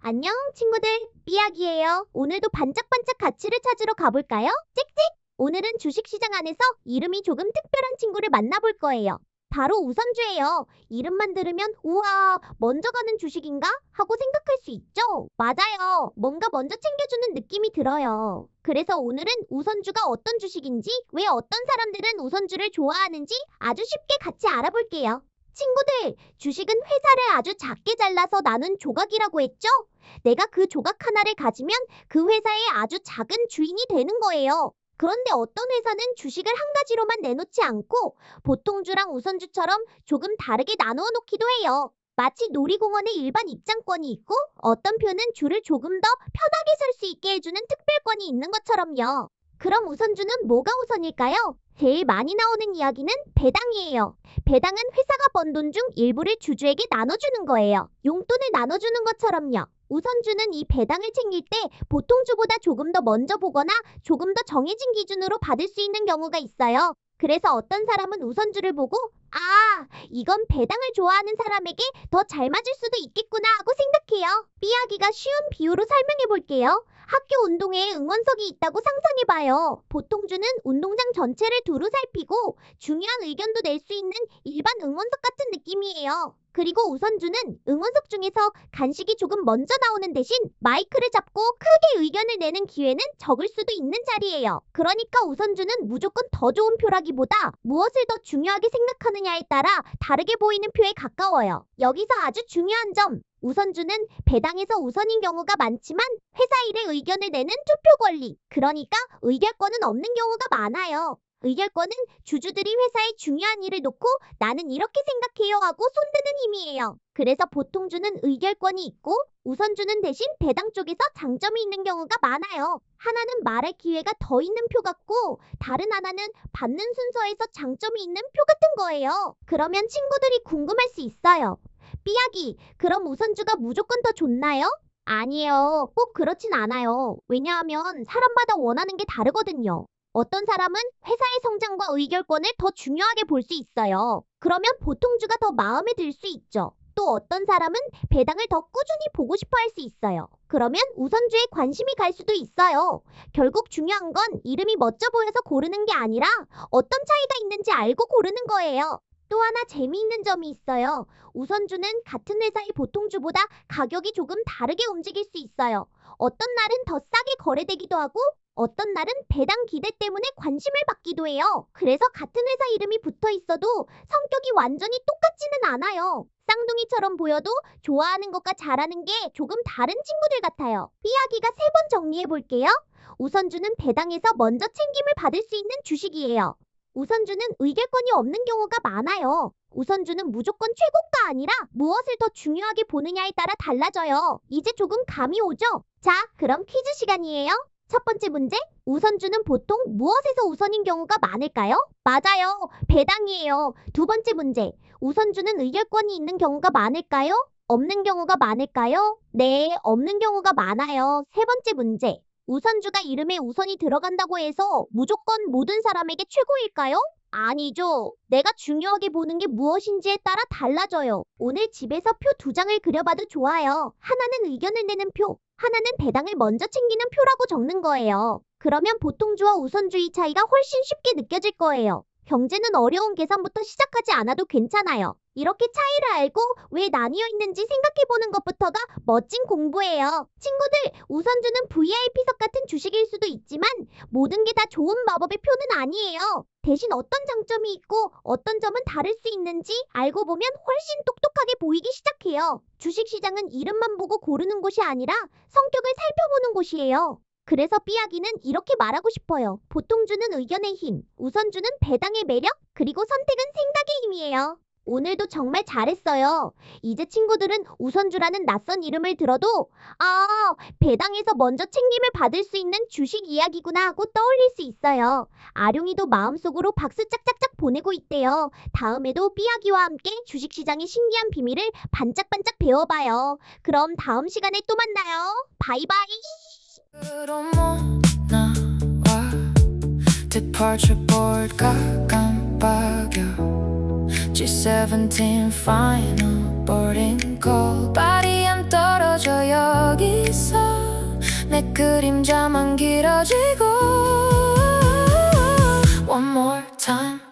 안녕, 친구들. 삐약이에요. 오늘도 반짝반짝 가치를 찾으러 가볼까요? 찍찍! 오늘은 주식시장 안에서 이름이 조금 특별한 친구를 만나볼 거예요. 바로 우선주예요. 이름만 들으면 우와, 먼저 가는 주식인가? 하고 생각할 수 있죠? 맞아요. 뭔가 먼저 챙겨주는 느낌이 들어요. 그래서 오늘은 우선주가 어떤 주식인지, 왜 어떤 사람들은 우선주를 좋아하는지 아주 쉽게 같이 알아볼게요. 친구들, 주식은 회사를 아주 작게 잘라서 나눈 조각이라고 했죠? 내가 그 조각 하나를 가지면 그 회사의 아주 작은 주인이 되는 거예요. 그런데 어떤 회사는 주식을 한 가지로만 내놓지 않고 보통주랑 우선주처럼 조금 다르게 나누어 놓기도 해요. 마치 놀이공원에 일반 입장권이 있고 어떤 표는 줄을 조금 더 편하게 설 수 있게 해주는 특별권이 있는 것처럼요. 그럼 우선주는 뭐가 우선일까요? 제일 많이 나오는 이야기는 배당이에요. 배당은 회사가 번 돈 중 일부를 주주에게 나눠주는 거예요. 용돈을 나눠주는 것처럼요. 우선주는 이 배당을 챙길 때 보통 주보다 조금 더 먼저 보거나 조금 더 정해진 기준으로 받을 수 있는 경우가 있어요. 그래서 어떤 사람은 우선주를 보고 이건 배당을 좋아하는 사람에게 더 잘 맞을 수도 있겠구나 하고 생각해요. 삐약이가 쉬운 비유로 설명해 볼게요. 학교 운동회에 응원석이 있다고 상상해봐요. 보통주는 운동장 전체를 두루 살피고 중요한 의견도 낼 수 있는 일반 응원석 같은 느낌이에요. 그리고 우선주는 응원석 중에서 간식이 조금 먼저 나오는 대신 마이크를 잡고 크게 의견을 내는 기회는 적을 수도 있는 자리예요. 그러니까 우선주는 무조건 더 좋은 표라기보다 무엇을 더 중요하게 생각하느냐에 따라 다르게 보이는 표에 가까워요. 여기서 아주 중요한 점, 우선주는 배당에서 우선인 경우가 많지만 회사 일에 의견을 내는 투표 권리, 그러니까 의결권은 없는 경우가 많아요. 의결권은 주주들이 회사의 중요한 일을 놓고 나는 이렇게 생각해요 하고 손드는 힘이에요. 그래서 보통주는 의결권이 있고 우선주는 대신 배당 쪽에서 장점이 있는 경우가 많아요. 하나는 말할 기회가 더 있는 표 같고 다른 하나는 받는 순서에서 장점이 있는 표 같은 거예요. 그러면 친구들이 궁금할 수 있어요. 삐약이, 그럼 우선주가 무조건 더 좋나요? 아니에요. 꼭 그렇진 않아요. 왜냐하면 사람마다 원하는 게 다르거든요. 어떤 사람은 회사의 성장과 의결권을 더 중요하게 볼 수 있어요. 그러면 보통주가 더 마음에 들 수 있죠. 또 어떤 사람은 배당을 더 꾸준히 보고 싶어 할 수 있어요. 그러면 우선주에 관심이 갈 수도 있어요. 결국 중요한 건 이름이 멋져 보여서 고르는 게 아니라 어떤 차이가 있는지 알고 고르는 거예요. 또 하나 재미있는 점이 있어요. 우선주는 같은 회사의 보통주보다 가격이 조금 다르게 움직일 수 있어요. 어떤 날은 더 싸게 거래되기도 하고 어떤 날은 배당 기대 때문에 관심을 받기도 해요. 그래서 같은 회사 이름이 붙어 있어도 성격이 완전히 똑같지는 않아요. 쌍둥이처럼 보여도 좋아하는 것과 잘하는 게 조금 다른 친구들 같아요. 이야기가 3번 정리해 볼게요. 우선주는 배당에서 먼저 챙김을 받을 수 있는 주식이에요. 우선주는 의결권이 없는 경우가 많아요. 우선주는 무조건 최고가 아니라 무엇을 더 중요하게 보느냐에 따라 달라져요. 이제 조금 감이 오죠? 자, 그럼 퀴즈 시간이에요. 첫 번째 문제, 우선주는 보통 무엇에서 우선인 경우가 많을까요? 맞아요, 배당이에요. 두 번째 문제, 우선주는 의결권이 있는 경우가 많을까요? 없는 경우가 많을까요? 네, 없는 경우가 많아요. 세 번째 문제, 우선주가 이름에 우선이 들어간다고 해서 무조건 모든 사람에게 최고일까요? 아니죠. 내가 중요하게 보는 게 무엇인지에 따라 달라져요. 오늘 집에서 표 2장을 그려봐도 좋아요. 하나는 의견을 내는 표, 하나는 배당을 먼저 챙기는 표라고 적는 거예요. 그러면 보통주와 우선주의 차이가 훨씬 쉽게 느껴질 거예요. 경제는 어려운 계산부터 시작하지 않아도 괜찮아요. 이렇게 차이를 알고 왜 나뉘어 있는지 생각해보는 것부터가 멋진 공부예요. 친구들, 우선주는 VIP석 같은 주식일 수도 있지만 모든 게 다 좋은 마법의 표는 아니에요. 대신 어떤 장점이 있고 어떤 점은 다를 수 있는지 알고 보면 훨씬 똑똑하게 보이기 시작해요. 주식시장은 이름만 보고 고르는 곳이 아니라 성격을 살펴보는 곳이에요. 그래서 삐약이는 이렇게 말하고 싶어요. 보통주는 의견의 힘, 우선주는 배당의 매력, 그리고 선택은 생각의 힘이에요. 오늘도 정말 잘했어요. 이제 친구들은 우선주라는 낯선 이름을 들어도 배당에서 먼저 챙김을 받을 수 있는 주식 이야기구나 하고 떠올릴 수 있어요. 아룡이도 마음속으로 박수 짝짝짝 보내고 있대요. 다음에도 삐약이와 함께 주식시장의 신기한 비밀을 반짝반짝 배워봐요. 그럼 다음 시간에 또 만나요. 바이바이. Departure board 깜빡여 G17 final boarding call 발이 안 떨어져 멀어져 여기서 내 그림자만 길어지고 One more time